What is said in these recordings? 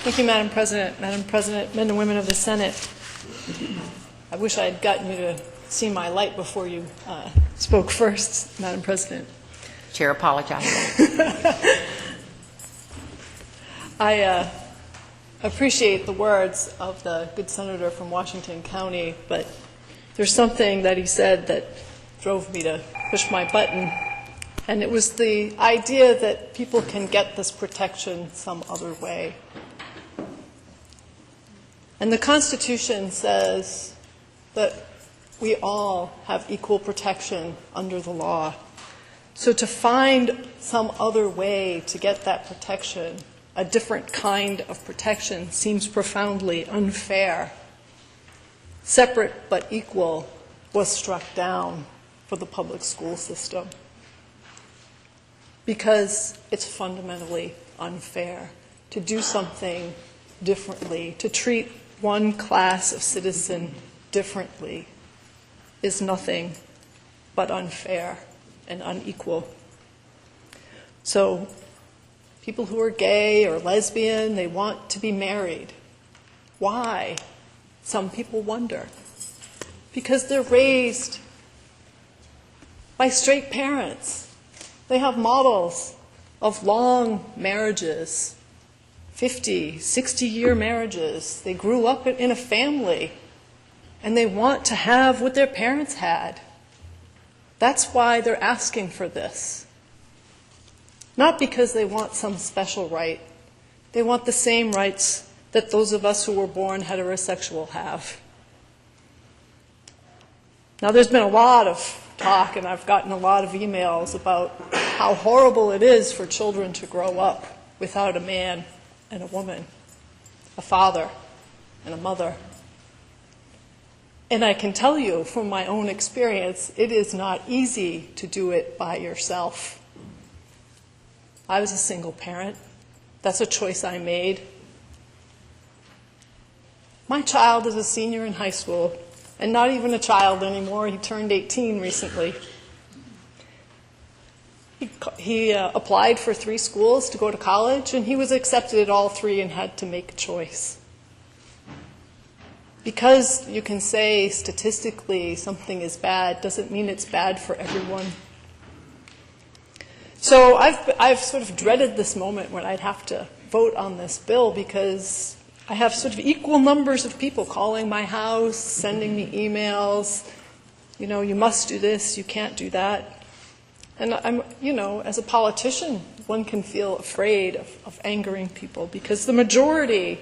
Thank you, Madam President. Madam President, men and women of the Senate, I wish I had gotten you to see my light before you spoke first, Madam President. Chair apologizes. I appreciate the words of the good senator from Washington County, but there's something that he said that drove me to push my button, and it was the idea that people can get this protection some other way. And the Constitution says that we all have equal protection under the law. So to find some other way to get that protection, a different kind of protection, seems profoundly unfair. Separate but equal was struck down for the public school system because it's fundamentally unfair to do something differently, to treat one class of citizen differently is nothing but unfair and unequal. So people who are gay or lesbian, they want to be married. Why? Some people wonder. Because they're raised by straight parents. They have models of long marriages, 50, 60-year marriages. They grew up in a family, and they want to have what their parents had. That's why they're asking for this. Not because they want some special right. They want the same rights that those of us who were born heterosexual have. Now, there's been a lot of talk, and I've gotten a lot of emails about how horrible it is for children to grow up without a man and a woman, a father and a mother. And I can tell you from my own experience, it is not easy to do it by yourself. I was a single parent. That's a choice I made. My child is a senior in high school, and not even a child anymore. He turned 18 recently. He applied for 3 schools to go to college, and he was accepted at all 3 and had to make a choice. Because you can say statistically something is bad doesn't mean it's bad for everyone. So I've sort of dreaded this moment when I'd have to vote on this bill because I have sort of equal numbers of people calling my house, sending me emails, you must do this, you can't do that. And as a politician, one can feel afraid of angering people because the majority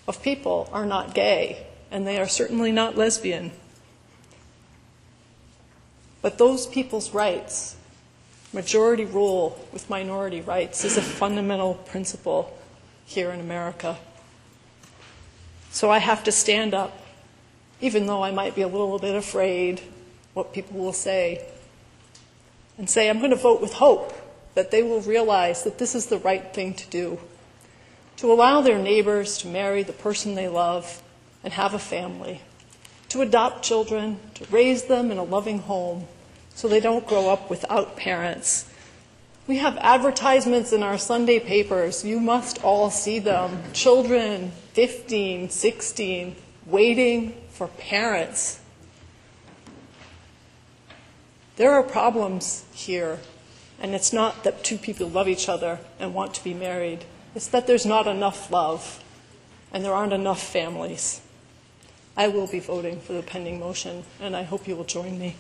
of people are not gay, and they are certainly not lesbian. But those people's rights, majority rule with minority rights, is a fundamental principle here in America. So I have to stand up, even though I might be a little bit afraid what people will say, and say I'm going to vote with hope that they will realize that this is the right thing to do, to allow their neighbors to marry the person they love and have a family, to adopt children, to raise them in a loving home so they don't grow up without parents. We have advertisements in our Sunday papers. You must all see them. Children, 15, 16, waiting for parents. There are problems here, and it's not that 2 people love each other and want to be married. It's that there's not enough love, and there aren't enough families. I will be voting for the pending motion, and I hope you will join me.